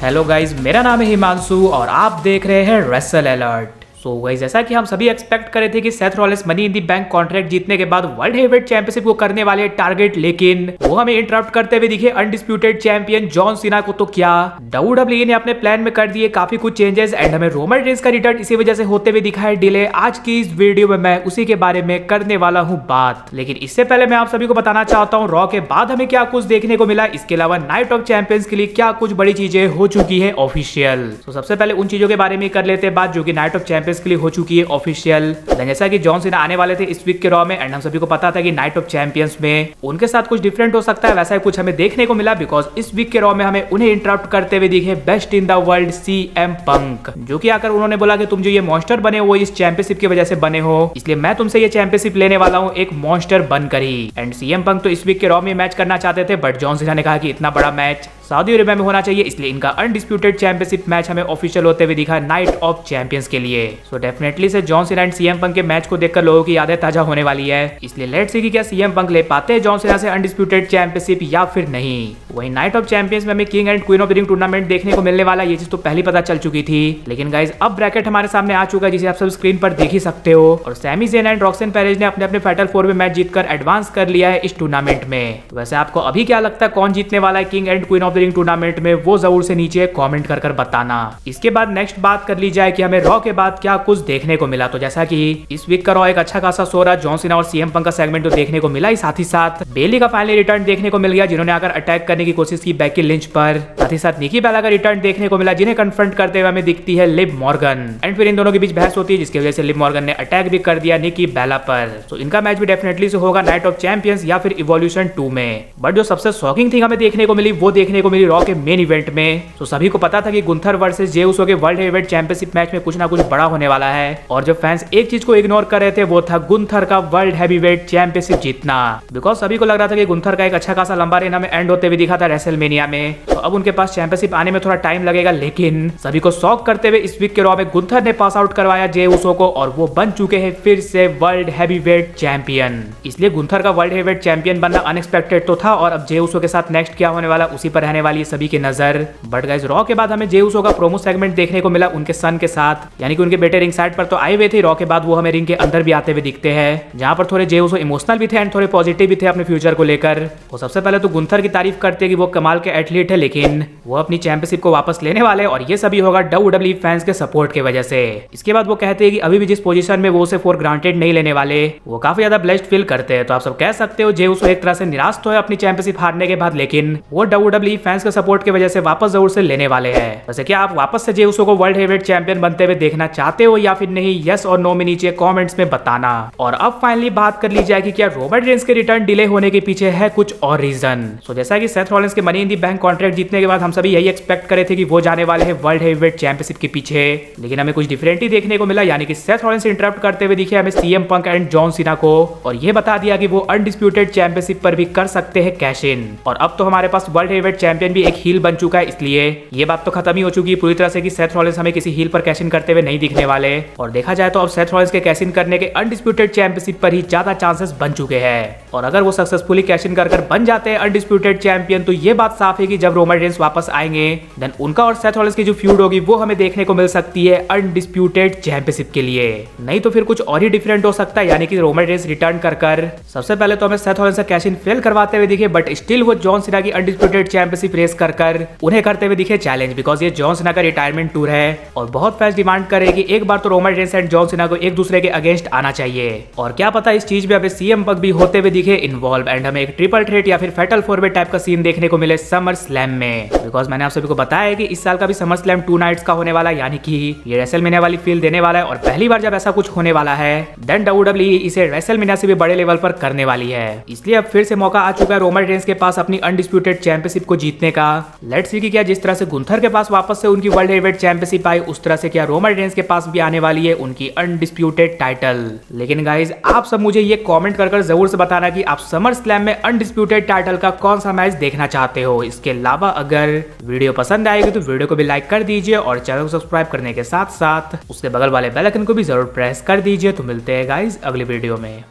Hello guys, मेरा नाम है हिमांशु और आप देख रहे हैं रेसल अलर्ट। सो गाइस, जैसा कि हम सभी एक्सपेक्ट करे थे कि Seth Rollins money in the bank contract जीतने के बाद वर्ल्ड हेवीवेट चैंपियनशिप को करने वाले टारगेट, लेकिन वो हमें इंटरप्ट करते हुए दिखे अनडिस्प्यूटेड चैंपियन जॉन सीना को। तो क्या डब्ल्यूडब्ल्यूई ने अपने प्लान में कर दिए काफी कुछ चेंजेस एंड हमें रोमन रेंस का रिटर्न इसी वजह से होते हुए दिखा है डिले। आज की इस वीडियो में मैं उसी के बारे में करने वाला हूँ बात, लेकिन इससे पहले मैं आप सभी को बताना चाहता हूँ रॉ के बाद हमें क्या कुछ देखने को मिला, इसके अलावा नाइट ऑफ चैंपियंस के लिए क्या कुछ बड़ी चीजें हो चुकी है ऑफिशियल। तो सबसे पहले उन चीजों के बारे में कर लेते हैं बात जो कि नाइट ऑफ चैंपियंस के लिए हो चुकी है ऑफिशियल। जैसा कि जॉन सीना आने वाले थे इस वीक के रॉ में एंड हम सभी को पता था कि नाइट ऑफ चैंपियंस में उनके साथ कुछ डिफरेंट हो सकता है, वैसा ही कुछ हमें देखने को मिला बिकॉज इस वीक के रॉ में हमें उन्हें इंटरप्ट करते हुए दिखे best in the world CM Punk, जो कि आकर उन्होंने बोला कि तुम जो ये मॉन्स्टर बने हो वो इस चैंपियनशिप की वजह से बने हो, इसलिए मैं तुमसे ये चैंपियनशिप लेने वाला हूँ एक मॉन्स्टर बनकर ही। एंड सीएम पंक तो इस वीक के रॉ में मैच करना चाहते थे, बट जॉन सीना ने कहा कि इतना बड़ा मैच सऊदी अरेबिया में होना चाहिए, इसलिए इनका अनडिस्प्यूटेड चैंपियनशिप मैच हमें ऑफिशियल होते हुए दिखा नाइट ऑफ चैंपियंस के लिए। सो डेफिनेटली से John Cena and CM Punk के मैच को देखकर लोगों की यादें ताजा होने वाली है, इसलिए लेट्स सी कि क्या सीएम पंक ले पाते हैं जॉन सीना से अनडिस्प्यूटेड चैंपियनशिप या फिर नहीं। वही नाइट ऑफ चैंपियंस में हमें king and queen of the ring tournament देखने को मिलने वाला, ये चीज तो पहले पता चल चुकी थी, लेकिन गाइस अब ब्रैकेट हमारे सामने आ चुका है जिसे आप सब स्क्रीन पर देख ही सकते हो। और सैमी ज़ेन एंड रॉक्सन पेरेज ने अपने अपने फाइनल 4 में मैच जीतकर एडवांस कर लिया है इस टूर्नामेंट में। तो वैसे आपको अभी क्या लगता है कौन जीतने वाला है king and queen of the ring tournament में, वो जरूर से नीचे कमेंट कर बताना। इसके बाद नेक्स्ट बात कर ली जाए कि हमें रॉ के बाद क्या कुछ देखने को मिला। तो जैसा कि इस वीक का रॉ एक अच्छा खासा शो रहा, जॉन सीना और सीएम पंक का सेगमेंट तो देखने को मिला ही, साथ ही साथ बेली का फाइनली रिटर्न देखने को मिल गया जिन्होंने आकर अटैक करने की कोशिश की बेकी लिंच पर, साथ ही साथ निकी बेला का रिटर्न देखने को मिला जिन्हें कन्फ्रंट करते हुए हमें दिखती है लिव मॉर्गन। एंड फिर इन दोनों के बीच बहस होती है जिसकी वजह से लिव मॉर्गन ने अटैक भी कर दिया निकी बेला पर। तो इनका मैच भी डेफिनेटली से होगा नाइट ऑफ चैंपियंस या फिर इवोल्यूशन 2 में। बट जो सबसे शॉकिंग थिंग हमें देखने को मिली वो देखने को मिली रॉ के मेन इवेंट में। तो सभी को पता था कि गुंथर वर्सेस जे उसो के वर्ल्ड हेवीवेट चैंपियनशिप मैच में कुछ ना कुछ बड़ा होने वाला है, और जो फैंस एक चीज को इग्नोर कर रहे थे वो था गुंथर का वर्ल्ड हेवीवेट चैंपियनशिप जीतना, बिकॉज सभी को लग रहा था कि गुंथर का एक अच्छा खासा लंबा रेन हमें एंड होते हुए दिखा था रेसलमेनिया में, तो अब उनके पास चैंपियनशिप आने में थोड़ा टाइम लगेगा। लेकिन सभी को शॉक करते हुए इस वीक के रॉ में गुंथर ने पास आउट करवाया जे उसो को और वो बन चुके हैं फिर से वर्ल्ड हेवीवेट चैंपियन। इसलिए गुंथर का वर्ल्ड हेवीवेट चैंपियन बनना अनएक्सपेक्टेड तो था, और अब जे उसो के साथ नेक्स्ट क्या होने वाला उसी पर रहने वाली है सभी की नजर। बट गाइस रॉ के बाद हमें जे उसो का प्रोमो सेगमेंट देखने को मिला उनके सन के साथ, यानी कि उनके बेटे रिंग साइड पर तो आए हुए थे, रॉ के बाद वो हमें रिंग के अंदर भी आते हुए दिखते हैं, जहां पर थोड़े जे उसो इमोशनल भी थे एंड थोड़े पॉजिटिव भी थे अपने फ्यूचर को लेकर। वो सबसे पहले तो गुंथर की तारीफ करते हैं कि वो कमाल के एथलीट है, लेकिन वो अपनी चैंपियनशिप को वापस लेने वाले और ये सभी होगा डब्ल्यूडब्ल्यूई फैंस के सपोर्ट की वजह से। इसके बाद वो कहते हैं कि अभी भी जिस पोजीशन में वो उसे फॉर ग्रांटेड नहीं लेने वाले, वो काफी ज्यादा ब्लेस्ड फील करते हैं। तो आप सब कह सकते हो जे उसो एक तरह से निराश तो है अपनी चैंपियनशिप हारने के बाद, लेकिन वो डब्ल्यूडब्ल्यूई फैंस के सपोर्ट की वजह से वापस जरूर से लेने वाले हैं। वैसे क्या आप वापस से जे उसो को वर्ल्ड हेवीवेट चैंपियन बनते हुए देखना चाहते हो या फिर नहीं? यस और नो में नीचे कमेंट्स में बताना। और अब फाइनली बात कर ली जाए कि क्या रोमन रेंस के रिटर्न डिले होने के पीछे है कुछ और रीजन। सो जैसा कि सेथ रॉलिंस के money in the bank contract जीतने के बाद हम सभी यही एक्सपेक्ट करे थे कि वो जाने वाले हैं वर्ल्ड हेवीवेट चैंपियनशिप के पीछे, लेकिन हमें कुछ डिफरेंट ही देखने को मिला, यानी कि सेथ रॉलिंस इंटरप्ट करते हुए दिखे हमें CM Punk and John Cena को, और ये बता दिया कि वो अनडिस्प्यूटेड चैंपियनशिप पर भी कर सकते हैं कैश इन। और अब तो हमारे पास वर्ल्ड हेवीवेट चैंपियन भी एक हील बन चुका है, इसलिए ये बात तो खत्म ही हो चुकी है पूरी तरह से कि सेथ रॉलिंस हमें किसी हील पर कैश इन करते हुए नहीं दिखने वाले। और देखा जाए तो अब सेथ रॉलिंस के कैश इन करने के अनडिस्प्यूटेड चैंपियनशिप पर ही ज्यादा चांसेस बन चुके हैं, और अगर वो सक्सेसफुली कैश इन कर बन जाते हैं अनडिस्प्यूटेड चैंपियन तो ये बात साफ है कि जब रोमन रेंस वापस आएंगे देन उनका और सेथ रॉलिंस की जो फ्यूड होगी वो हमें देखने को मिल सकती है अनडिस्प्यूटेड चैंपियनशिप के लिए। नहीं तो फिर कुछ और ही डिफरेंट हो सकता है, यानी कि रोमन रेंस रिटर्न कर सबसे पहले तो हमें सेथ रॉलिंस का कैश इन फेल करवाते हुए दिखे, बट स्टिल वो जॉन सीना की अनडिस्प्यूटेड चैंपियनशिप रेस कर उन्हें करते हुए दिखे चैलेंज, बिकॉज ये जॉन सीना का रिटायरमेंट टूर है और बहुत फैंस डिमांड करे कि एक बार तो Roman Reigns and John Cena को एक दूसरे के अगेंस्ट आना चाहिए। और क्या पता इस चीज में हमें सीएम पंक भी होते हुए दिखे इन्वॉल्व एंड हमें एक ट्रिपल थ्रेट या फिर फैटल 4-वे टाइप का सीन देखने को मिले समर स्लैम में, बिकॉज मैंने आप सभी को बताया है कि इस साल का भी समर स्लैम 2 नाइट्स का होने वाला, यानी कि ये रेसलमेनिया वाली फील देने वाला है, और पहली बार जब ऐसा कुछ होने वाला है देन डब्ल्यूडब्ल्यूई इसे रेसलमेनिया से भी बड़े लेवल पर करने वाली है। इसलिए अब फिर से मौका आ चुका है रोमन रेंस के पास अपनी अनडिस्प्यूटेड चैंपियनशिप को जीतने का। लेट्स सी कि क्या जिस तरह से गुंथर के पास वापस से उनकी वर्ल्ड हेवीवेट चैंपियनशिप आई उस तरह से क्या रोमन रेंस के पास भी आने वाली है उनकी अनडिस्प्यूटेड टाइटल। लेकिन गाइज आप सब मुझे ये कमेंट कर जरूर से बताना कि आप समर स्लैम में अनडिस्प्यूटेड टाइटल का कौन सा मैच देखना चाहते हो। इसके अलावा अगर वीडियो पसंद आएगी तो वीडियो को भी लाइक कर दीजिए और चैनल को सब्सक्राइब करने के साथ साथ उसके बगल वाले बेल आइकन को भी जरूर प्रेस कर दीजिए। तो मिलते हैं गाइज अगली वीडियो में।